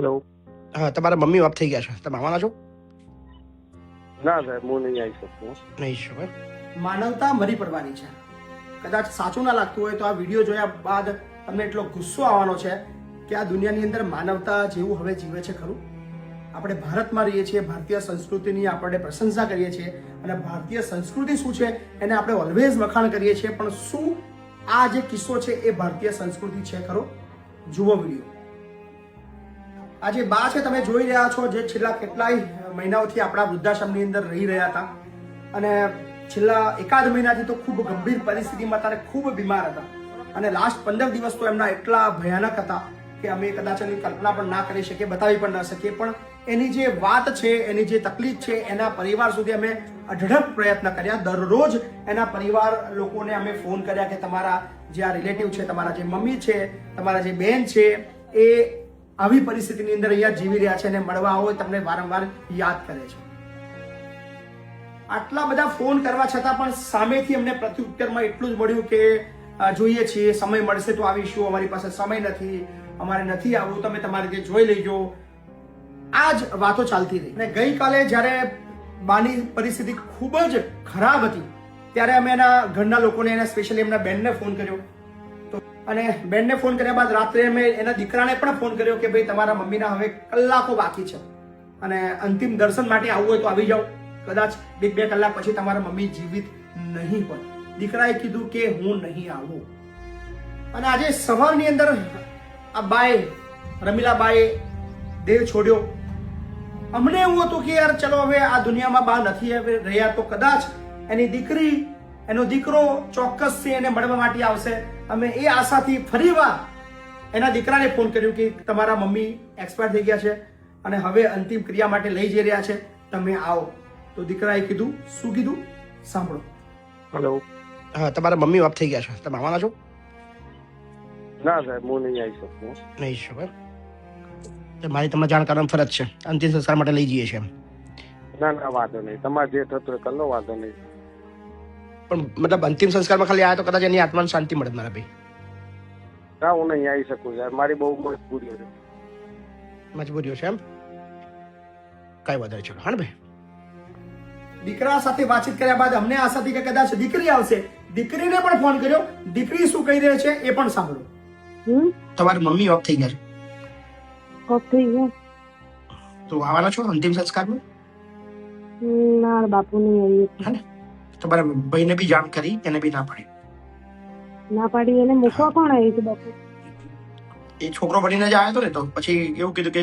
Hello. હા, તમારા mummy of થઈ ગયા છે, તમે આવવાના છો? ના સાહેબ, હું નહીં આવી શકું. નહીં શકો. માનવતા મરી પડવાની છે. કદાચ સાચું ના લાગતું હોય તો આ વિડીયો જોયા બાદ તમને એટલો ગુસ્સો આવવાનો છે કે આ દુનિયાની અંદર માનવતા જેવું હવે જીવે છે ખરું? આપણે ભારતમાં રહીએ છીએ, ભારતીય સંસ્કૃતિની આપણે પ્રશંસા કરીએ છીએ અને ભારતીય સંસ્કૃતિ શું છે એને આપણે ઓલવેઝ વખાણ કરીએ છીએ, પણ શું આ જે કિસ્સો છે એ ભારતીય સંસ્કૃતિ છે ખરો? જુઓ વિડીયો. આ જે બા છે તમે જોઈ રહ્યા છો, જે છેલ્લા કેટલાય મહિનાઓથી આપણા વૃદ્ધાશ્રમની અંદર રહી રહ્યા હતા અને છેલ્લા એકાદ મહિનાથી તો ખૂબ ગંભીર પરિસ્થિતિમાં હતા, ખૂબ બીમાર હતા અને લાસ્ટ 15 દિવસ તો એમના એટલા ભયાનક હતા કે અમે કદાચ એની કલ્પના પણ ના કરી શકીએ, બતાવી પણ ન શકીએ. પણ એની જે વાત છે, એની જે તકલીફ છે, એના પરિવાર સુધી અમે અઢળક પ્રયત્ન કર્યા. દરરોજ એના પરિવાર લોકોને અમે ફોન કર્યા કે તમારા જે આ રિલેટિવ છે, તમારા જે મમ્મી છે, તમારા જે બેન છે, એ આવી પરિસ્થિતિની અંદર અહીંયા જીવી રહ્યા છે અને મળવા આવો તમને વારંવાર યાદ કરે છે. આટલા બધા ફોન કરવા છતાં પણ સામેથી અમને પ્રત્યુત્તરમાં એટલું જ મળ્યું કે જોઈએ છીએ, સમય મળશે તો આવીશું, અમારી પાસે સમય નથી, અમારે નથી આવવું, તમે તમારી રીતે જોઈ લેજો. આ જ વાતો ચાલતી રહી. અને ગઈકાલે જ્યારે બાની પરિસ્થિતિ ખૂબ જ ખરાબ હતી ત્યારે અમે એના ઘરના લોકોને, એના સ્પેશિયલી એમના બેનને ફોન કર્યો અને બેનને ફોન કર્યા બાદ રાત્રે અમે એના દીકરાને પણ ફોન કર્યો કે ભાઈ તમારા મમ્મીના હવે કલાકો બાકી છે અને અંતિમ દર્શન માટે આવવું હોય તો આવી જાઓ, કદાચ 2 કલાક પછી તમારા મમ્મી જીવિત નહીં હોય. દીકરાએ કીધું કે હું નહીં આવું. અને આજે સવારની અંદર આ બાએ, રમીલા બાએ દેહ છોડ્યો. અમને એવું હતું કે યાર ચલો હવે આ દુનિયામાં બા નથી રહ્યા તો કદાચ એની દીકરી, એનો દીકરો ચોક્કસથી એને મળવા માટે આવશે. અમે એ આશાથી ફરીવાર એના દીકરાને ફોન કર્યો કે તમારા મમ્મી એક્સપાયર થઈ ગયા છે અને હવે અંતિમ ક્રિયા માટે લઈ જઈ રહ્યા છે, તમે આવો. તો દીકરાએ કીધું, શું કીધું સાંભળો. હેલો. હા, તમારા મમ્મી ઓફ થઈ ગયા છે, તમે આવવાના છો? ના સાહેબ, હું નહીં આવી શકું. નહીં શકો. મારી તમને જાણ કરવાની ફરજ છે, અંતિમ સંસ્કાર માટે લઈ જઈએ છીએ. ના ના, વાંધો નહીં, તમારે જે થતું હોય કરી લો, વાંધો નહીં. પણ મતલબ અંતિમ સંસ્કારમાં ખાલી આવ્યા તો કદાચ એની આત્માને શાંતિ મળે મારા ભાઈ. ના, હું નહીં આવી શકું યાર, મારી બહુ મજબૂરી છે. મજબૂરીઓ છે એમ? કઈ વધારે ચલો. હા ને ભાઈ, દીકરા સાથે વાતચીત કર્યા બાદ અમને આશા હતી કે કદાચ દીકરી આવશે. દીકરીને પણ ફોન કર્યો, દીકરી શું કહી રહી છે એ પણ સાંભળો. તમારી મમ્મી ઓફ થઈ ગયા છે ઓફ થઈ ગયા તો આવવાના છો અંતિમ સંસ્કારમાં? ના બાપુ નહીં આવી. હા ને, તમારા ભાઈને બી જાણ કરી, એને બી ના પાડી. ના પાડી એને મૂકવા કોણ આવી છે બાપુ? એ છોકરો બનીને જ આવ્યો હતો ને, તો પછી એવું કીધું કે